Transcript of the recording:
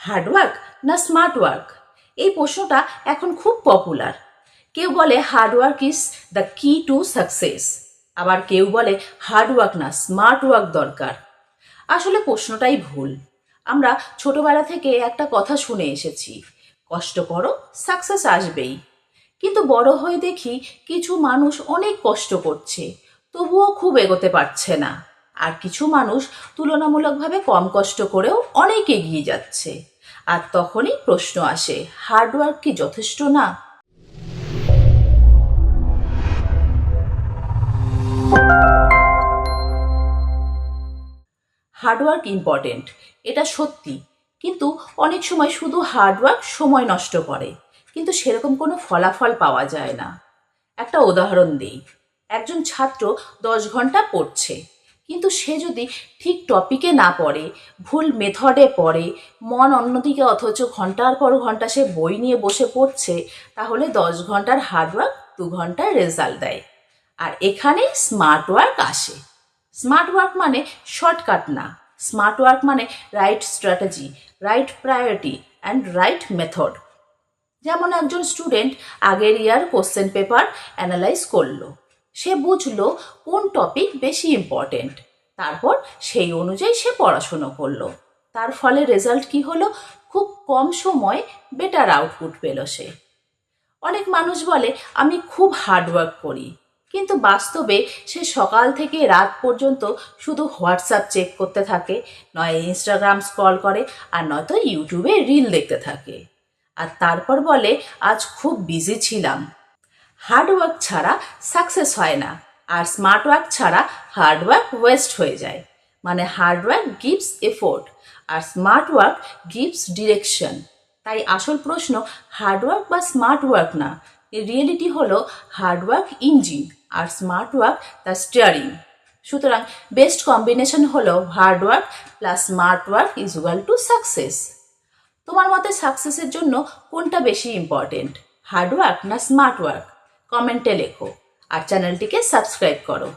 Hard work না smart work? এই প্রশ্নটা এখন খুব পপুলার। কেউ বলে হার্ডওয়ার্ক ইজ দ্য কি টু সাকসেস, আবার কেউ বলে হার্ডওয়ার্ক না স্মার্ট ওয়ার্ক দরকার। আসলে প্রশ্নটাই ভুল। আমরা ছোটবেলা থেকে একটা কথা শুনে এসেছি, কষ্ট করো সাকসেস আসবেই। কিন্তু বড় হয়ে দেখি কিছু মানুষ অনেক কষ্ট করছে, তবুও খুব এগোতে পারছে না। আর কিছু মানুষ তুলনামূলকভাবে কম কষ্ট করেও অনেক এগিয়ে যাচ্ছে। আর তখনই প্রশ্ন আসে, হার্ডওয়ার্ক কি যথেষ্ট না? হার্ডওয়ার্ক ইম্পর্টেন্ট, এটা সত্যি। কিন্তু অনেক সময় শুধু হার্ডওয়ার্ক সময় নষ্ট করে, কিন্তু সেরকম কোনো ফলাফল পাওয়া যায় না। একটা উদাহরণ দিই, একজন ছাত্র 10 ঘন্টা পড়ছে, কিন্তু সে যদি ঠিক টপিকে না পড়ে, ভুল মেথডে পড়ে, মন অন্যদিকে, অথচ ঘন্টার পর ঘন্টা সে বই নিয়ে বসে পড়ছে, তাহলে 10 ঘন্টার হার্ডওয়ার্ক 2 ঘন্টার রেজাল্ট দেয়। আর এখানেই স্মার্ট ওয়ার্ক আসে। স্মার্ট ওয়ার্ক মানে শর্টকাট না, স্মার্ট ওয়ার্ক মানে right strategy, right priority and right method. যেমন একজন স্টুডেন্ট আগের ইয়ার কোশ্চেন পেপার অ্যানালাইজ করলো, সে বুঝলো কোন টপিক বেশি ইম্পর্টেন্ট, তারপর সেই অনুযায়ী সে পড়াশুনো করলো। তার ফলে রেজাল্ট কি হলো? খুব কম সময়ে বেটার আউটপুট পেল সে। অনেক মানুষ বলে আমি খুব হার্ডওয়ার্ক করি, কিন্তু বাস্তবে সে সকাল থেকে রাত পর্যন্ত শুধু হোয়াটসঅ্যাপ চেক করতে থাকে, নয় ইনস্টাগ্রাম স্ক্রল করে, আর নয়তো ইউটিউবে রিল দেখতে থাকে। আর তারপর বলে আজ খুব বিজি ছিলাম। হার্ডওয়ার্ক ছাড়া সাকসেস হয় না, আর স্মার্ট ওয়ার্ক ছাড়া হার্ডওয়ার্ক ওয়েস্ট হয়ে যায়। মানে হার্ডওয়ার্ক গিভস এফোর্ট, আর স্মার্ট ওয়ার্ক গিভস ডিরেকশন। তাই আসল প্রশ্ন হার্ডওয়ার্ক বা স্মার্ট ওয়ার্ক না, রিয়েলিটি হলো হার্ডওয়ার্ক ইঞ্জিন আর স্মার্ট ওয়ার্ক দ্য স্টিয়ারিং। সুতরাং বেস্ট কম্বিনেশন হলো hard work plus smart work is equal to success. তোমার মতে সাকসেসের জন্য কোনটা বেশি ইম্পর্টেন্ট, হার্ডওয়ার্ক না স্মার্ট ওয়ার্ক? কমেন্টে লেখো, আর চ্যানেলটিকে সাবস্ক্রাইব করো।